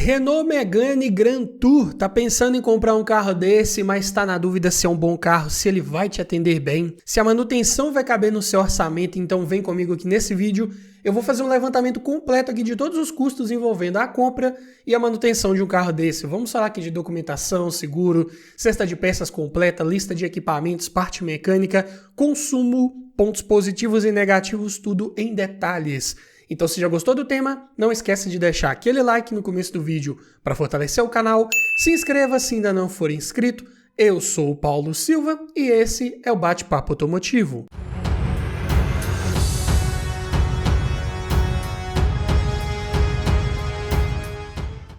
Renault Megane Grand Tour, tá pensando em comprar um carro desse, mas tá na dúvida se é um bom carro, se ele vai te atender bem, se a manutenção vai caber no seu orçamento, então vem comigo aqui nesse vídeo. Eu vou fazer um levantamento completo aqui de todos os custos envolvendo a compra e a manutenção de um carro desse. Vamos falar aqui de documentação, seguro, cesta de peças completa, lista de equipamentos, parte mecânica, consumo, pontos positivos e negativos, tudo em detalhes. Então, se já gostou do tema, não esquece de deixar aquele like no começo do vídeo para fortalecer o canal, se inscreva se ainda não for inscrito. Eu sou o Paulo Silva e esse é o Bate-Papo Automotivo.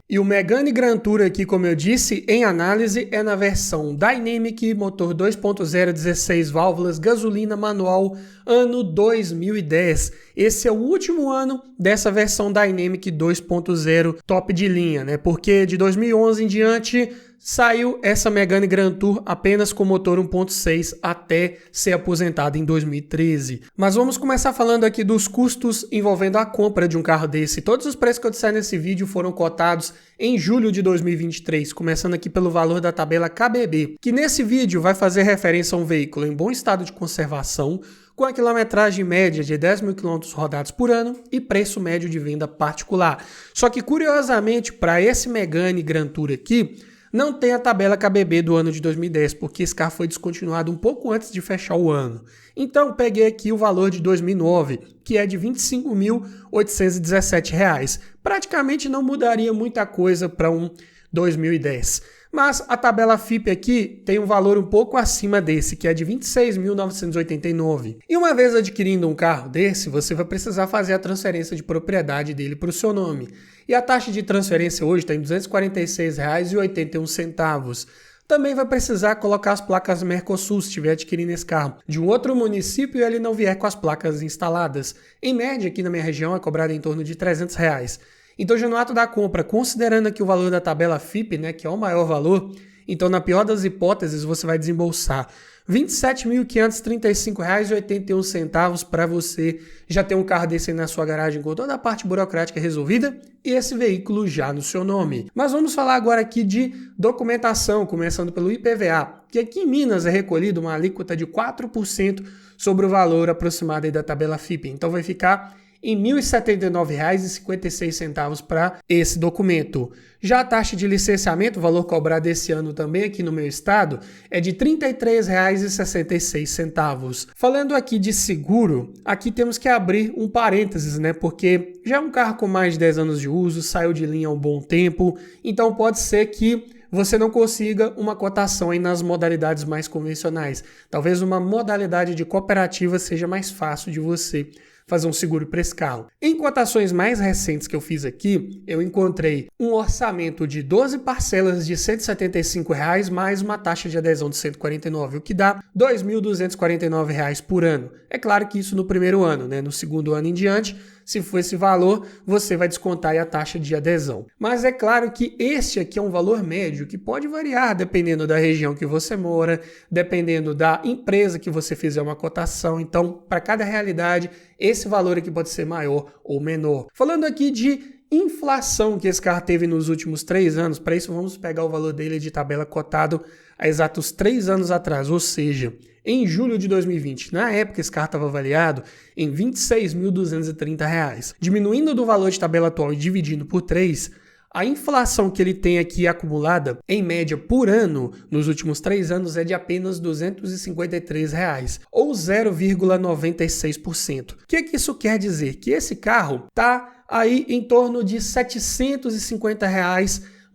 E o Megane Grand Tour aqui, como eu disse, em análise, é na versão Dynamic, motor 2.0, 16 válvulas, gasolina manual, ano 2010. Esse é o último ano dessa versão Dynamic 2.0 top de linha, né? Porque de 2011 em diante saiu essa Megane Grand Tour apenas com motor 1.6 até ser aposentada em 2013. Mas vamos começar falando aqui dos custos envolvendo a compra de um carro desse. Todos os preços que eu disser nesse vídeo foram cotados em julho de 2023, começando aqui pelo valor da tabela KBB, que nesse vídeo vai fazer referência a um veículo em bom estado de conservação, com a quilometragem média de 10 mil quilômetros rodados por ano e preço médio de venda particular. Só que, curiosamente, para esse Megane Grand Tour aqui, não tem a tabela KBB do ano de 2010, porque esse carro foi descontinuado um pouco antes de fechar o ano. Então, peguei aqui o valor de 2009, que é de R$ 25.817. Praticamente não mudaria muita coisa para um 2010. Mas a tabela FIPE aqui tem um valor um pouco acima desse, que é de R$ 26.989. E uma vez adquirindo um carro desse, você vai precisar fazer a transferência de propriedade dele para o seu nome. E a taxa de transferência hoje está em R$ 246,81. Também vai precisar colocar as placas Mercosul se estiver adquirindo esse carro de um outro município e ele não vier com as placas instaladas. Em média, aqui na minha região, é cobrado em torno de R$ 300. Então, já no ato da compra, considerando aqui o valor da tabela FIPE, né, que é o maior valor, então, na pior das hipóteses, você vai desembolsar R$ 27.535,81 para você já ter um carro desse aí na sua garagem com toda a parte burocrática resolvida e esse veículo já no seu nome. Mas vamos falar agora aqui de documentação, começando pelo IPVA, que aqui em Minas é recolhido uma alíquota de 4% sobre o valor aproximado aí da tabela FIPE. Então, vai ficar em R$ 1.079,56 para esse documento. Já a taxa de licenciamento, o valor cobrado esse ano também aqui no meu estado, é de R$ 33,66. Falando aqui de seguro, aqui temos que abrir um parênteses, né? Porque já é um carro com mais de 10 anos de uso, saiu de linha há um bom tempo, então pode ser que você não consiga uma cotação aí nas modalidades mais convencionais. Talvez uma modalidade de cooperativa seja mais fácil de você fazer um seguro para esse carro. Em cotações mais recentes que eu fiz aqui, eu encontrei um orçamento de 12 parcelas de R$ 175 mais uma taxa de adesão de R$ 149, o que dá R$ 2.249 por ano. É claro que isso no primeiro ano, né? No segundo ano em diante, se for esse valor, você vai descontar aí a taxa de adesão. Mas é claro que este aqui é um valor médio que pode variar dependendo da região que você mora, dependendo da empresa que você fizer uma cotação. Então, para cada realidade, esse valor aqui pode ser maior ou menor. Falando aqui de inflação que esse carro teve nos últimos 3 anos, para isso vamos pegar o valor dele de tabela cotado há exatos 3 anos atrás, ou seja, em julho de 2020. Na época, esse carro estava avaliado em R$ 26.230. Diminuindo do valor de tabela atual e dividindo por 3, a inflação que ele tem aqui acumulada, em média por ano, nos últimos 3 anos, é de apenas R$ 253, ou 0,96%. O que isso quer dizer? Que esse carro está aí em torno de R$ 750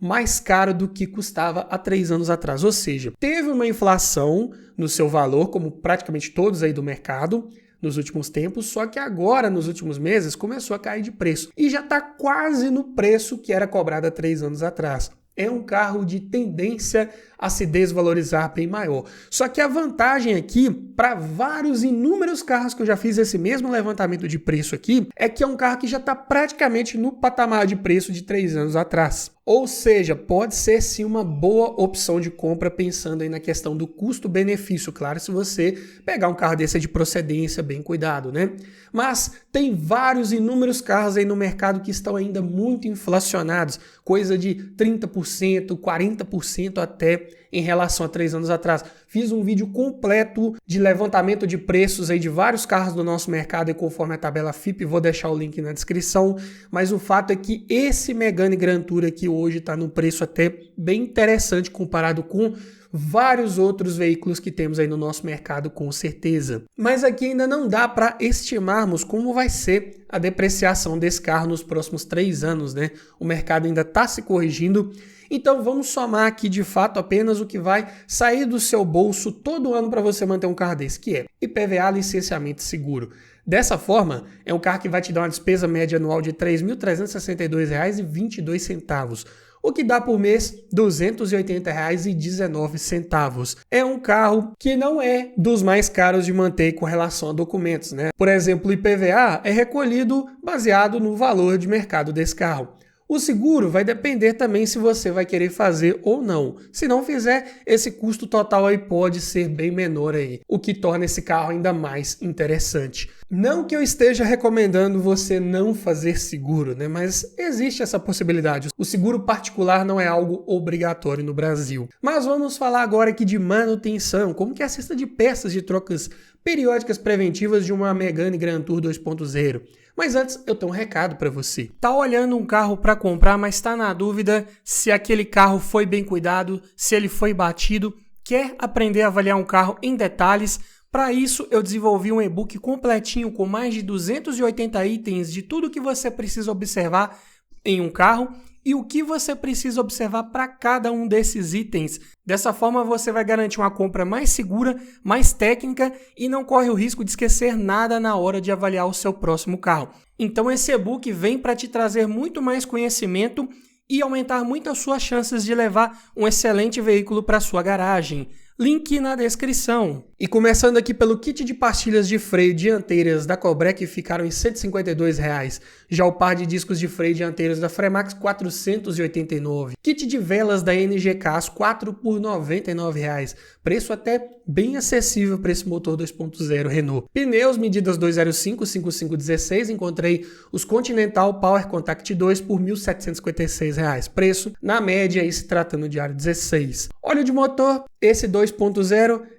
mais caro do que custava há 3 anos atrás. Ou seja, teve uma inflação no seu valor, como praticamente todos aí do mercado, nos últimos tempos, só que agora, nos últimos meses, começou a cair de preço. E já está quase no preço que era cobrado há 3 anos atrás. É um carro de tendência a se desvalorizar bem maior. Só que a vantagem aqui, para vários inúmeros carros que eu já fiz esse mesmo levantamento de preço aqui, é que é um carro que já está praticamente no patamar de preço de 3 anos atrás. Ou seja, pode ser sim uma boa opção de compra pensando aí na questão do custo-benefício, claro, se você pegar um carro desse de procedência, bem cuidado, né? Mas tem vários inúmeros carros aí no mercado que estão ainda muito inflacionados, coisa de 30%, 40% até em relação a 3 anos atrás. Fiz um vídeo completo de levantamento de preços aí de vários carros do nosso mercado e conforme a tabela FIPE, vou deixar o link na descrição, mas o fato é que esse Megane Grand Tour aqui hoje está num preço até bem interessante comparado com vários outros veículos que temos aí no nosso mercado, com certeza. Mas aqui ainda não dá para estimarmos como vai ser a depreciação desse carro nos próximos 3 anos, né? O mercado ainda está se corrigindo. Então vamos somar aqui de fato apenas o que vai sair do seu bolso todo ano para você manter um carro desse, que é IPVA, licenciamento e seguro. Dessa forma, é um carro que vai te dar uma despesa média anual de R$ 3.362,22, o que dá por mês R$ 280,19. É um carro que não é dos mais caros de manter com relação a documentos, né? Por exemplo, o IPVA é recolhido baseado no valor de mercado desse carro. O seguro vai depender também se você vai querer fazer ou não. Se não fizer, esse custo total aí pode ser bem menor aí, o que torna esse carro ainda mais interessante. Não que eu esteja recomendando você não fazer seguro, né? Mas existe essa possibilidade. O seguro particular não é algo obrigatório no Brasil. Mas vamos falar agora aqui de manutenção, como que é a cesta de peças de trocas periódicas preventivas de uma Megane Grand Tour 2.0. Mas antes, eu tenho um recado para você. Tá olhando um carro para comprar, mas está na dúvida se aquele carro foi bem cuidado, se ele foi batido, quer aprender a avaliar um carro em detalhes? Para isso, eu desenvolvi um e-book completinho com mais de 280 itens de tudo que você precisa observar em um carro e o que você precisa observar para cada um desses itens. Dessa forma, você vai garantir uma compra mais segura, mais técnica e não corre o risco de esquecer nada na hora de avaliar o seu próximo carro. Então, esse e-book vem para te trazer muito mais conhecimento e aumentar muito as suas chances de levar um excelente veículo para sua garagem. Link na descrição. E começando aqui pelo kit de pastilhas de freio dianteiras da Cobrec, que ficaram em R$ 152,00. Já o par de discos de freio dianteiros da Fremax, R$ 489,00. Kit de velas da NGK, as 4 por R$ 99,00. Preço até bem acessível para esse motor 2.0 Renault. Pneus medidas 205, 5516, encontrei os Continental Power Contact 2 por R$ 1.756,00. Preço na média, e se tratando de aro 16. Óleo de motor, esse 2.0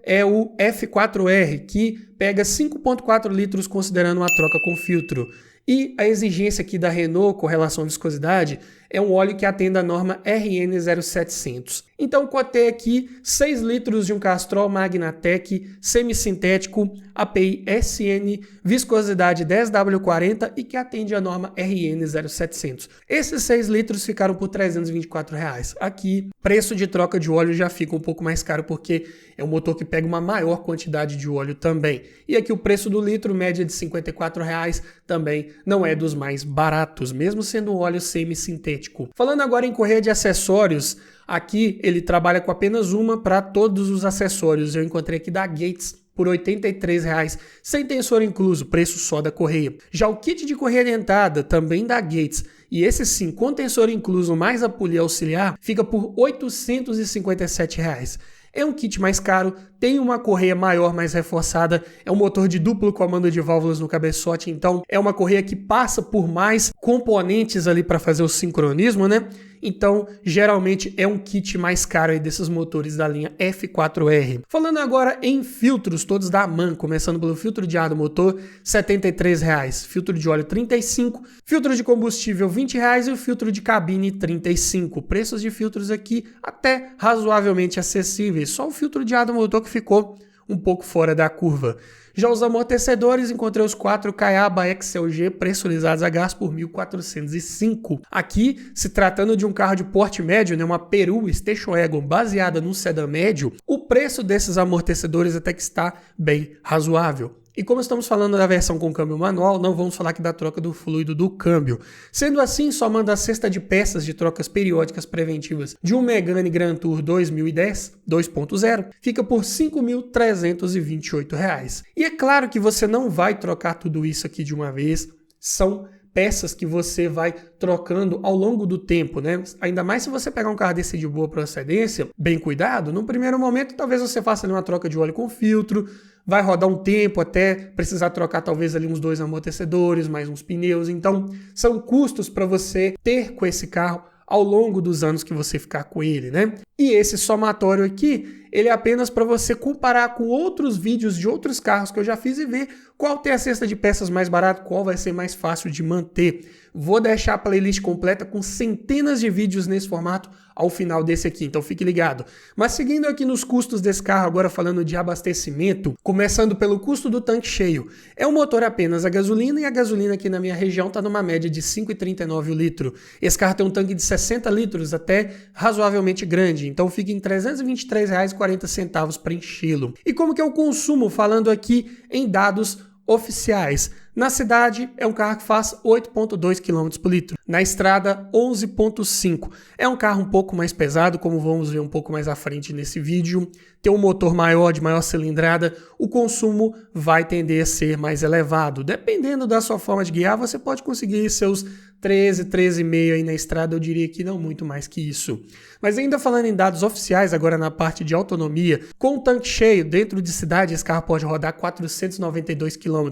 é o F4R, que pega 5.4 litros considerando uma troca com filtro. E a exigência aqui da Renault com relação à viscosidade é um óleo que atende à norma RN 0700. Então cotei aqui 6 litros de um Castrol Magnatec semissintético API SN, viscosidade 10W40 e que atende à norma RN 0700. Esses 6 litros ficaram por R$ 324,00. Aqui, preço de troca de óleo já fica um pouco mais caro porque é um motor que pega uma maior quantidade de óleo também. E aqui o preço do litro, média de R$ 54,00, também não é dos mais baratos, mesmo sendo um óleo semissintético. Falando agora em correia de acessórios, aqui ele trabalha com apenas uma para todos os acessórios. Eu encontrei aqui da Gates por R$ 83,00, sem tensor incluso, preço só da correia. Já o kit de correia dentada, também da Gates, e esse sim, com tensor incluso mais a polia auxiliar, fica por R$ 857,00. É um kit mais caro, tem uma correia maior, mais reforçada, é um motor de duplo comando de válvulas no cabeçote, então é uma correia que passa por mais componentes ali para fazer o sincronismo, né? Então, geralmente é um kit mais caro aí desses motores da linha F4R. Falando agora em filtros, todos da MAN, começando pelo filtro de ar do motor, R$ 73,00, filtro de óleo R$ 35,00, filtro de combustível R$ 20,00 e o filtro de cabine R$ 35,00. Preços de filtros aqui até razoavelmente acessíveis, só o filtro de ar do motor que ficou um pouco fora da curva. Já os amortecedores, encontrei os 4 Kayaba XLG pressurizados a gás por R$ 1.405. Aqui, se tratando de um carro de porte médio, né, uma Peru Station Wagon baseada num sedã médio, o preço desses amortecedores até que está bem razoável. E como estamos falando da versão com câmbio manual, não vamos falar aqui da troca do fluido do câmbio. Sendo assim, somando a cesta de peças de trocas periódicas preventivas de um Megane Grand Tour 2010 2.0, fica por R$ 5.328,00. E é claro que você não vai trocar tudo isso aqui de uma vez, são peças que você vai trocando ao longo do tempo, né? Ainda mais se você pegar um carro desse de boa procedência, bem cuidado, no primeiro momento talvez você faça ali uma troca de óleo com filtro, vai rodar um tempo até precisar trocar talvez ali uns 2 amortecedores, mais uns pneus, então são custos para você ter com esse carro ao longo dos anos que você ficar com ele, né? E esse somatório aqui, ele é apenas para você comparar com outros vídeos de outros carros que eu já fiz e ver qual tem a cesta de peças mais barata, qual vai ser mais fácil de manter. Vou deixar a playlist completa com centenas de vídeos nesse formato ao final desse aqui, então fique ligado. Mas seguindo aqui nos custos desse carro, agora falando de abastecimento, começando pelo custo do tanque cheio. É um motor apenas a gasolina e a gasolina aqui na minha região está numa média de 5,39 o litro. Esse carro tem um tanque de 60 litros, até razoavelmente grande, então fica em R$ 323,40 para enchê-lo. E como que é o consumo, falando aqui em dados oficiais? Na cidade, é um carro que faz 8,2 km por litro. Na estrada, 11,5. É um carro um pouco mais pesado, como vamos ver um pouco mais à frente nesse vídeo. Tem um motor maior, de maior cilindrada, o consumo vai tender a ser mais elevado. Dependendo da sua forma de guiar, você pode conseguir seus 13,5 aí na estrada, eu diria que não muito mais que isso. Mas ainda falando em dados oficiais, agora na parte de autonomia, com o tanque cheio, dentro de cidade, esse carro pode rodar 492 km.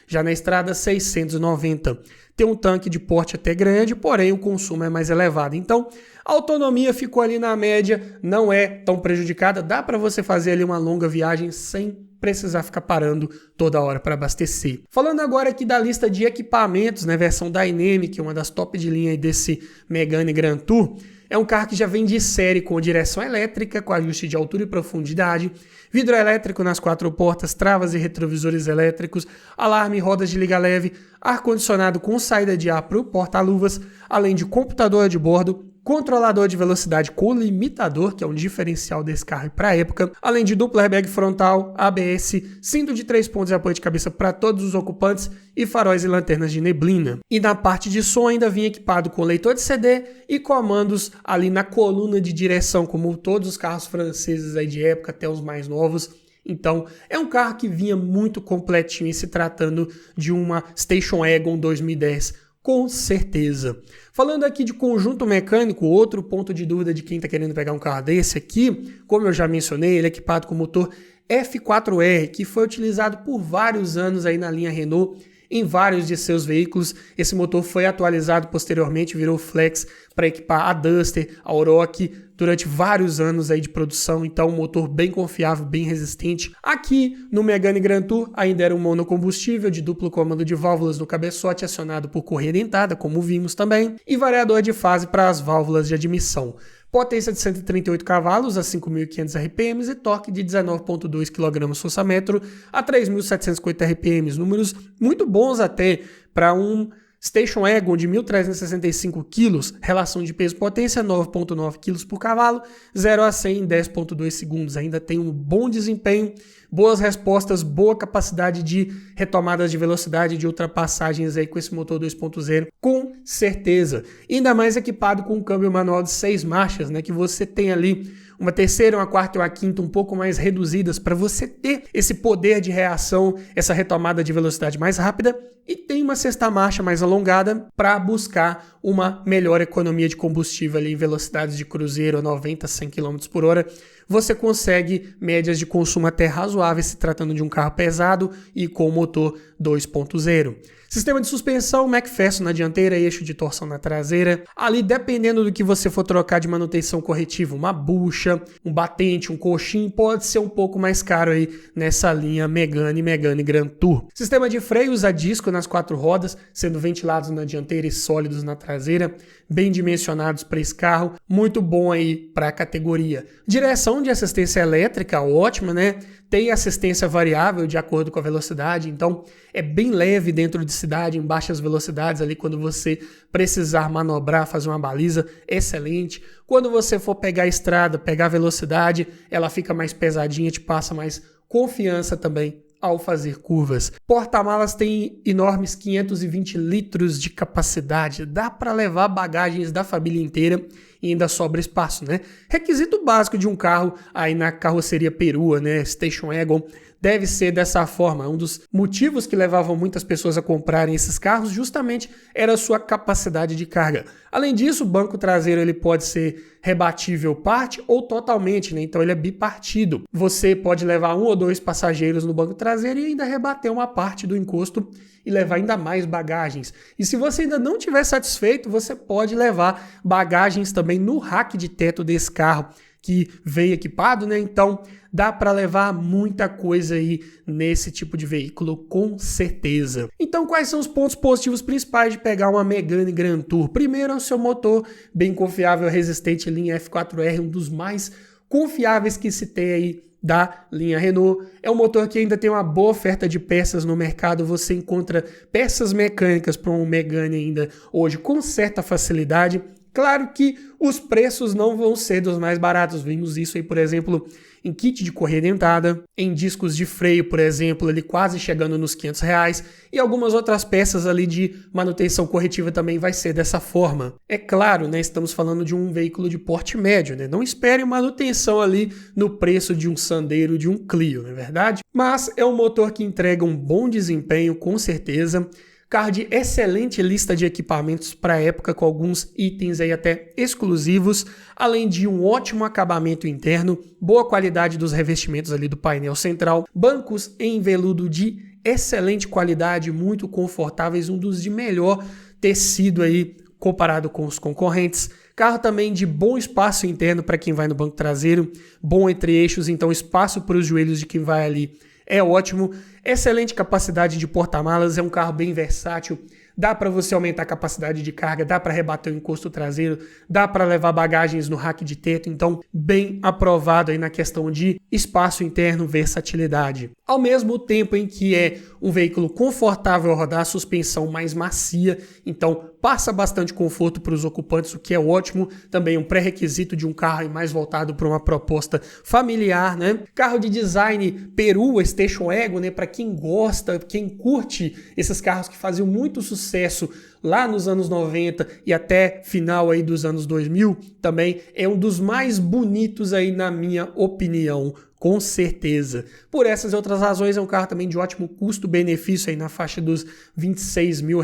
Já na estrada, 690. Tem um tanque de porte até grande, porém o consumo é mais elevado. Então, a autonomia ficou ali na média, não é tão prejudicada. Dá para você fazer ali uma longa viagem sem precisar ficar parando toda hora para abastecer. Falando agora aqui da lista de equipamentos, né, versão Dynamic, uma das top de linha aí desse Megane Grand Tour, é um carro que já vem de série com direção elétrica, com ajuste de altura e profundidade, vidro elétrico nas 4 portas, travas e retrovisores elétricos, alarme, rodas de liga leve, ar-condicionado com saída de ar para o porta-luvas, além de computador de bordo, controlador de velocidade com limitador, que é um diferencial desse carro para a época, além de duplo airbag frontal, ABS, cinto de 3 pontos e apoio de cabeça para todos os ocupantes e faróis e lanternas de neblina. E na parte de som ainda vinha equipado com leitor de CD e comandos ali na coluna de direção, como todos os carros franceses aí de época, até os mais novos. Então, é um carro que vinha muito completinho, se tratando de uma Station Wagon 2010, com certeza. Falando aqui de conjunto mecânico, outro ponto de dúvida de quem está querendo pegar um carro desse aqui, como eu já mencionei, ele é equipado com motor F4R, que foi utilizado por vários anos aí na linha Renault, em vários de seus veículos. Esse motor foi atualizado posteriormente, virou flex para equipar a Duster, a Oroch, durante vários anos aí de produção, então um motor bem confiável, bem resistente. Aqui no Megane Grand Tour ainda era um monocombustível de duplo comando de válvulas no cabeçote acionado por correia dentada, como vimos também, e variador de fase para as válvulas de admissão. Potência de 138 cavalos a 5.500 RPM e torque de 19,2 kgfm a 3.750 RPM, números muito bons até para um Station Wagon de 1.365 kg, relação de peso-potência 9,9 kg por cavalo, 0 a 100 em 10,2 segundos. Ainda tem um bom desempenho, boas respostas, boa capacidade de retomadas de velocidade, de ultrapassagens aí com esse motor 2.0, com certeza. Ainda mais equipado com um câmbio manual de 6 marchas, né, que você tem ali uma terceira, uma quarta e uma quinta um pouco mais reduzidas para você ter esse poder de reação, essa retomada de velocidade mais rápida, e tem uma sexta marcha mais alongada para buscar uma melhor economia de combustível ali em velocidades de cruzeiro a 90, 100 km por hora. Você consegue médias de consumo até razoáveis se tratando de um carro pesado e com motor 2.0. Sistema de suspensão McPherson na dianteira e eixo de torção na traseira. Ali, dependendo do que você for trocar de manutenção corretiva, uma bucha, um batente, um coxim, pode ser um pouco mais caro aí nessa linha Megane Grand Tour. Sistema de freios a disco nas 4 rodas, sendo ventilados na dianteira e sólidos na traseira, bem dimensionados para esse carro, muito bom aí para a categoria. Direção de assistência elétrica, ótima, né? Tem assistência variável de acordo com a velocidade, então é bem leve dentro de cidade, em baixas velocidades ali quando você precisar manobrar, fazer uma baliza, excelente. Quando você for pegar a estrada, pegar a velocidade, ela fica mais pesadinha, te passa mais confiança também ao fazer curvas. Porta-malas tem enormes 520 litros de capacidade, dá para levar bagagens da família inteira, e ainda sobra espaço, né? Requisito básico de um carro aí na carroceria perua, né? Station Wagon, deve ser dessa forma. Um dos motivos que levavam muitas pessoas a comprarem esses carros justamente era a sua capacidade de carga. Além disso, o banco traseiro ele pode ser rebatível parte ou totalmente, né? Então ele é bipartido. Você pode levar 1 ou 2 passageiros no banco traseiro e ainda rebater uma parte do encosto e levar ainda mais bagagens. E se você ainda não estiver satisfeito, você pode levar bagagens também no rack de teto desse carro que veio equipado, né? Então dá para levar muita coisa aí nesse tipo de veículo, com certeza. Então quais são os pontos positivos principais de pegar uma Megane Grand Tour? Primeiro é o seu motor bem confiável, resistente, linha F4R, um dos mais confiáveis que se tem aí da linha Renault. É um motor que ainda tem uma boa oferta de peças no mercado, você encontra peças mecânicas para um Megane ainda hoje com certa facilidade. Claro que os preços não vão ser dos mais baratos, vimos isso aí, por exemplo, em kit de correia dentada, em discos de freio, por exemplo, ele quase chegando nos R$500, e algumas outras peças ali de manutenção corretiva também vai ser dessa forma. É claro, né, estamos falando de um veículo de porte médio, né? Não espere manutenção ali no preço de um Sandero, de um Clio, não é verdade? Mas é um motor que entrega um bom desempenho, com certeza. Carro de excelente lista de equipamentos para a época, com alguns itens aí até exclusivos, além de um ótimo acabamento interno, boa qualidade dos revestimentos ali do painel central, bancos em veludo de excelente qualidade, muito confortáveis, um dos de melhor tecido aí comparado com os concorrentes. Carro também de bom espaço interno para quem vai no banco traseiro, bom entre eixos, então espaço para os joelhos de quem vai ali é ótimo. Excelente capacidade de porta-malas, é um carro bem versátil, dá para você aumentar a capacidade de carga, dá para rebater o encosto traseiro, dá para levar bagagens no rack de teto, então bem aprovado aí na questão de espaço interno, versatilidade. Ao mesmo tempo em que é um veículo confortável a rodar, suspensão mais macia, então passa bastante conforto para os ocupantes, o que é ótimo, também um pré-requisito de um carro mais voltado para uma proposta familiar, né? Carro de design perua, Station Wagon, né? Para quem gosta, quem curte esses carros que faziam muito sucesso lá nos anos 90 e até final aí dos anos 2000, também é um dos mais bonitos aí na minha opinião, com certeza. Por essas e outras razões, é um carro também de ótimo custo-benefício aí na faixa dos R$26 mil,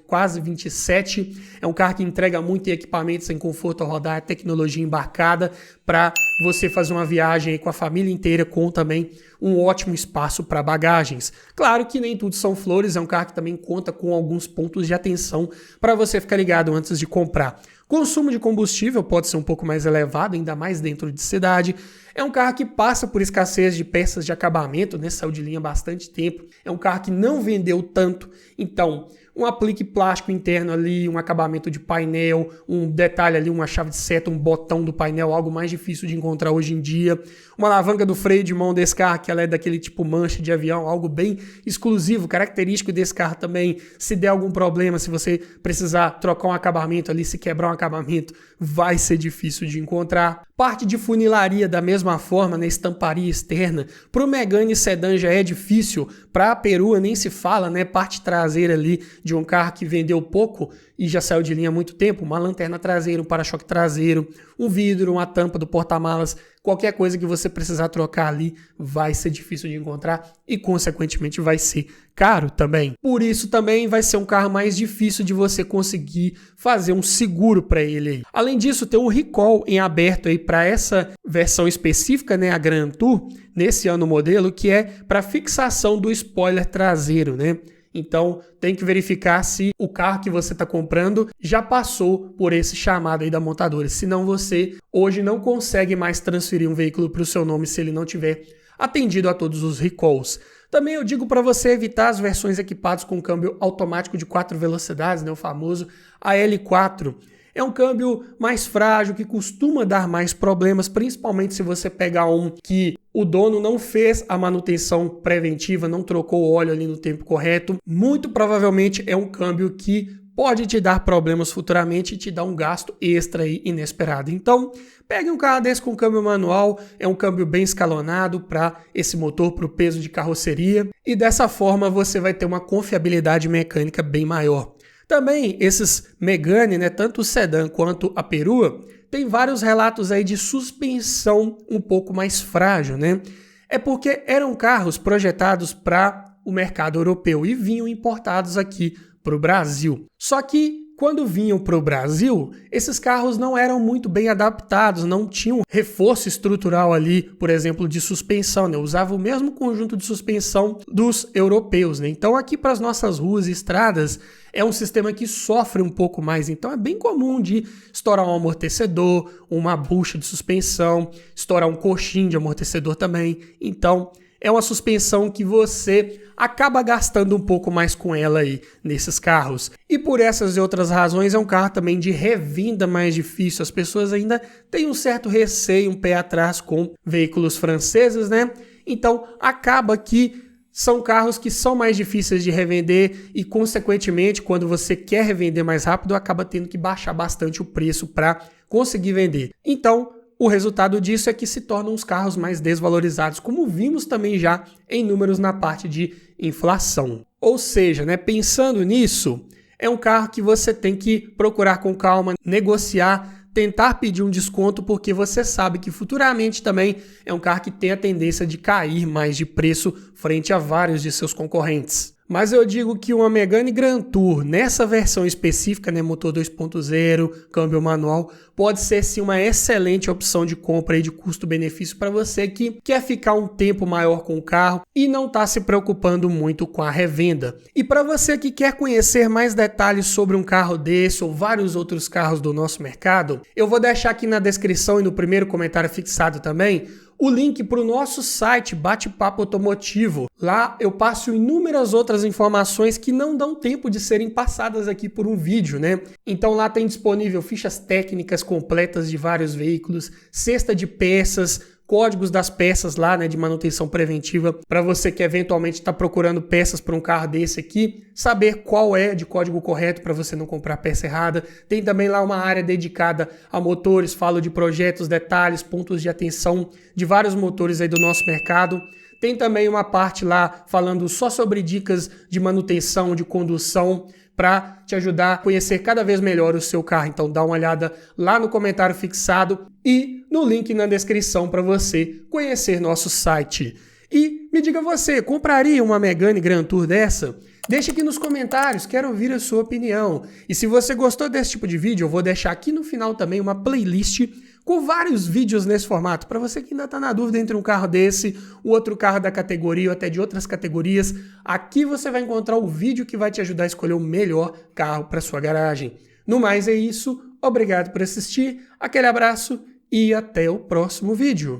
quase 27. É um carro que entrega muito em equipamentos, em conforto ao rodar, tecnologia embarcada para você fazer uma viagem aí com a família inteira, com também um ótimo espaço para bagagens. Claro que nem tudo são flores, é um carro que também conta com alguns pontos de atenção para você ficar ligado antes de comprar. Consumo de combustível pode ser um pouco mais elevado, ainda mais dentro de cidade. É um carro que passa por escassez de peças de acabamento, né? Saiu de linha há bastante tempo. É um carro que não vendeu tanto, então um aplique plástico interno ali, um acabamento de painel, um detalhe ali, uma chave de seta, um botão do painel, algo mais difícil de encontrar hoje em dia. Uma alavanca do freio de mão desse carro, que ela é daquele tipo mancha de avião, algo bem exclusivo, característico desse carro também. Se der algum problema, se você precisar trocar um acabamento ali, se quebrar um acabamento, vai ser difícil de encontrar. Parte de funilaria da mesma forma, né? Estamparia externa. Para o Megane Sedan já é difícil, para a perua nem se fala, né? Parte traseira ali de um carro que vendeu pouco e já saiu de linha há muito tempo, uma lanterna traseira, um para-choque traseiro, um vidro, uma tampa do porta-malas, qualquer coisa que você precisar trocar ali vai ser difícil de encontrar e, consequentemente, vai ser caro também. Por isso, também vai ser um carro mais difícil de você conseguir fazer um seguro para ele aí. Além disso, tem um recall em aberto aí para essa versão específica, né, a Grand Tour, nesse ano modelo, que é para fixação do spoiler traseiro, né? Então, tem que verificar se o carro que você está comprando já passou por esse chamado aí da montadora. Senão você hoje não consegue mais transferir um veículo para o seu nome se ele não tiver atendido a todos os recalls. Também eu digo para você evitar as versões equipadas com câmbio automático de 4 velocidades, né, o famoso AL4. É um câmbio mais frágil, que costuma dar mais problemas, principalmente se você pegar um que o dono não fez a manutenção preventiva, não trocou o óleo ali no tempo correto. Muito provavelmente é um câmbio que pode te dar problemas futuramente e te dar um gasto extra aí inesperado. Então, pegue um carro desse com câmbio manual, é um câmbio bem escalonado para esse motor, para o peso de carroceria, e dessa forma você vai ter uma confiabilidade mecânica bem maior. Também esses Megane, né, tanto o sedã quanto a perua, tem vários relatos aí de suspensão um pouco mais frágil, né? É porque eram carros projetados para o mercado europeu e vinham importados aqui para o Brasil. Só que quando vinham para o Brasil, esses carros não eram muito bem adaptados, não tinham reforço estrutural ali, por exemplo, de suspensão, né? Usavam o mesmo conjunto de suspensão dos europeus, né? Então aqui para as nossas ruas e estradas é um sistema que sofre um pouco mais, então é bem comum de estourar um amortecedor, uma bucha de suspensão, estourar um coxim de amortecedor também. Então é uma suspensão que você acaba gastando um pouco mais com ela aí nesses carros. E por essas e outras razões é um carro também de revenda mais difícil. As pessoas ainda têm um certo receio, um pé atrás com veículos franceses, né? Então acaba que são carros que são mais difíceis de revender e, consequentemente, quando você quer revender mais rápido, acaba tendo que baixar bastante o preço para conseguir vender. Então, o resultado disso é que se tornam os carros mais desvalorizados, como vimos também já em números na parte de inflação. Ou seja, né, pensando nisso, é um carro que você tem que procurar com calma, negociar, tentar pedir um desconto, porque você sabe que futuramente também é um carro que tem a tendência de cair mais de preço frente a vários de seus concorrentes. Mas eu digo que uma Megane Grand Tour, nessa versão específica, né, motor 2.0, câmbio manual, pode ser sim uma excelente opção de compra e de custo-benefício para você que quer ficar um tempo maior com o carro e não está se preocupando muito com a revenda. E para você que quer conhecer mais detalhes sobre um carro desse ou vários outros carros do nosso mercado, eu vou deixar aqui na descrição e no primeiro comentário fixado também o link para o nosso site Bate-Papo Automotivo. Lá eu passo inúmeras outras informações que não dão tempo de serem passadas aqui por um vídeo, né? Então lá tem disponível fichas técnicas completas de vários veículos, cesta de peças, códigos das peças lá, né, de manutenção preventiva, para você que eventualmente está procurando peças para um carro desse aqui, saber qual é de código correto para você não comprar peça errada. Tem também lá uma área dedicada a motores, falo de projetos, detalhes, pontos de atenção de vários motores aí do nosso mercado. Tem também uma parte lá falando só sobre dicas de manutenção, de condução, para te ajudar a conhecer cada vez melhor o seu carro. Então dá uma olhada lá no comentário fixado e no link na descrição para você conhecer nosso site. E me diga você, compraria uma Megane Grand Tour dessa? Deixa aqui nos comentários, quero ouvir a sua opinião. E se você gostou desse tipo de vídeo, eu vou deixar aqui no final também uma playlist com vários vídeos nesse formato, para você que ainda está na dúvida entre um carro desse, o outro carro da categoria ou até de outras categorias. Aqui você vai encontrar o vídeo que vai te ajudar a escolher o melhor carro para sua garagem. No mais é isso, obrigado por assistir, aquele abraço e até o próximo vídeo.